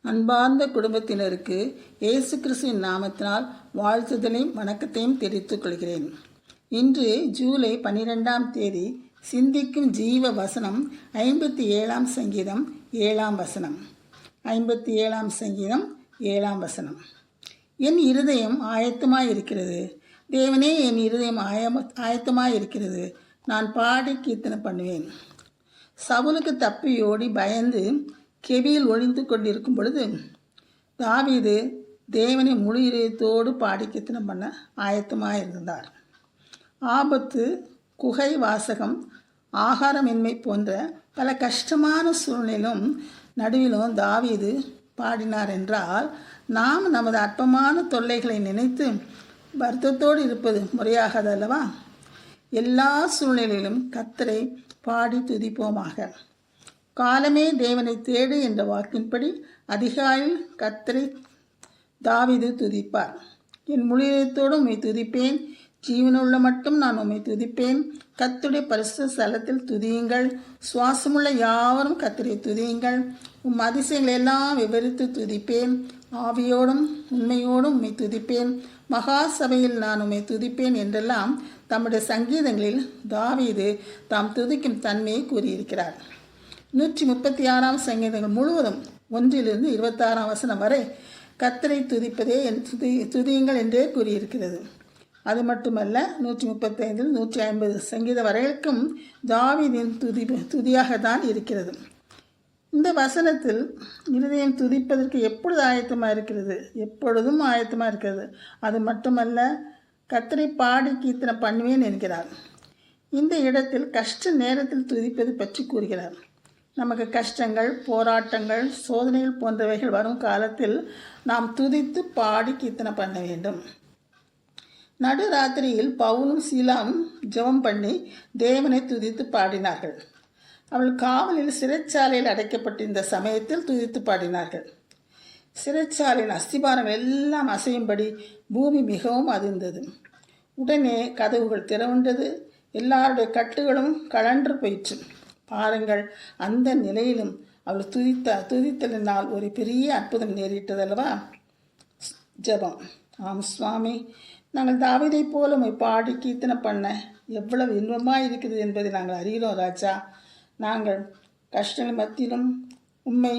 அன்பார்ந்த குடும்பத்தினருக்கு இயேசு கிறிஸ்துவின் நாமத்தினால் வாழ்த்துதலையும் வணக்கத்தையும் தெரிவித்துக் கொள்கிறேன். இன்று ஜூலை 12ஆம் தேதி சிந்திக்கும் ஜீவ வசனம் 57ஆம் சங்கீதம் 7ஆம் வசனம். 57ஆம் சங்கீதம் 7ஆம் வசனம். என் இருதயம் ஆயத்தமாயிருக்கிறது, தேவனே என் இருதயம் ஆயத்தமாயிருக்கிறது, நான் பாடி கீர்த்தனை பண்ணுவேன். சவுலுக்கு தப்பி ஓடி பயந்து கெபியில் ஒழிந்து கொண்டிருக்கும் பொழுது தாவீது தேவனை முழு இதயத்தோடு பாடி கீர்த்தனை பண்ண ஆயத்தமாக இருந்தார். ஆபத்து, குகை வாசகம், ஆகாரமின்மை போன்ற பல கஷ்டமான சூழ்நிலையிலும் நடுவிலும் தாவீது பாடினார் என்றால், நாம் நமது அற்பமான தொல்லைகளை நினைத்து வருத்தத்தோடு இருப்பது முறையாகாது அல்லவா? எல்லா சூழ்நிலையிலும் கர்த்தரை பாடி துதிப்போமாக. காலமே தேவனை தேடு என்ற வாக்கின்படி அதிகாலையில் கர்த்தரை தாவீது துதிப்பார். என் முழு இதயத்தோடு உம்மை துதிப்பேன், ஜீவனுள்ள மட்டும் நான் உம்மை துதிப்பேன். கர்த்தருடைய பரிசுத்த ஸ்தலத்தில் துதியுங்கள், சுவாசமுள்ள யாவரும் கர்த்தரை துதியுங்கள். உம் அதிசயங்களை எல்லாம் விவரித்து துதிப்பேன், ஆவியோடும் உண்மையோடும் உம்மை துதிப்பேன், மகா சபையில் நான் உம்மை துதிப்பேன் என்றெல்லாம் தம்முடைய சங்கீதங்களில் தாவீது தாம் துதிக்கும் தன்மையை கூறியிருக்கிறார். 136ஆம் சங்கீதங்கள் முழுவதும் 1 - 26ஆம் வசனம் வரை கர்த்தரை துதிப்பதே துதியுங்கள் என்றே கூறியிருக்கிறது. அது மட்டுமல்ல, 135 - 150 சங்கீத வரைக்கும் தாவீதின் துதியாகத்தான் இருக்கிறது. இந்த வசனத்தில் இருதயம் துதிப்பதற்கு எப்பொழுது ஆயத்தமாக இருக்கிறது? எப்பொழுதும் ஆயத்தமாக இருக்கிறது. அது மட்டுமல்ல, கர்த்தரை பாடி கீர்த்தனை பண்ணுவேன் என்கிறார். இந்த இடத்தில் கஷ்ட நேரத்தில் துதிப்பது பற்றி கூறுகிறார். நமக்கு கஷ்டங்கள், போராட்டங்கள், சோதனைகள் போன்றவைகள் வரும் காலத்தில் நாம் துதித்து பாடி கீர்த்தனை பண்ண வேண்டும். நடுராத்திரியில் பவுலும் சீலாவும் ஜெபம் பண்ணி தேவனை துதித்து பாடினார்கள். அவள் காவலில் சிறைச்சாலையில் அடைக்கப்பட்டிருந்த சமயத்தில் துதித்து பாடினார்கள். சிறைச்சாலையின் அஸ்திபாரங்கள் எல்லாம் அசையும்படி பூமி மிகவும் அதிர்ந்தது. உடனே கதவுகள் திறவுண்டது, எல்லாருடைய கட்டுகளும் கழன்று போயிற்று. பாருங்கள், அந்த நிலையிலும் அவள் துதித்தலினால் ஒரு பெரிய அற்புதம் நேரிட்டதல்லவா? ஜெபம். ஆம் சுவாமி, நாங்கள் தாவீதை போல உம்மை பாடி கீர்த்தனை பண்ண எவ்வளவு இன்பமாக இருக்கிறது என்பதை நாங்கள் அறிகிறோம் ராஜா. நாங்கள் கஷ்டங்கள் மத்தியிலும் உம்மை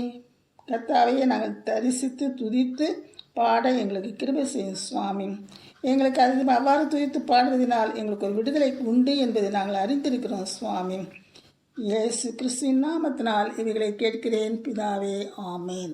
கர்த்தாவையே நாங்கள் தரிசித்து துதித்து பாட எங்களுக்கு கிருபை செய்யும் சுவாமி. எங்களுக்கு அது அவ்வாறு துதித்து பாடுவதனால் எங்களுக்கு ஒரு விடுதலை உண்டு என்பதை நாங்கள் அறிந்திருக்கிறோம் சுவாமி. இயேசு கிறிஸ்துவின் நாமத்தினால் இவைகளை கேட்கிறேன் பிதாவே, ஆமேன்.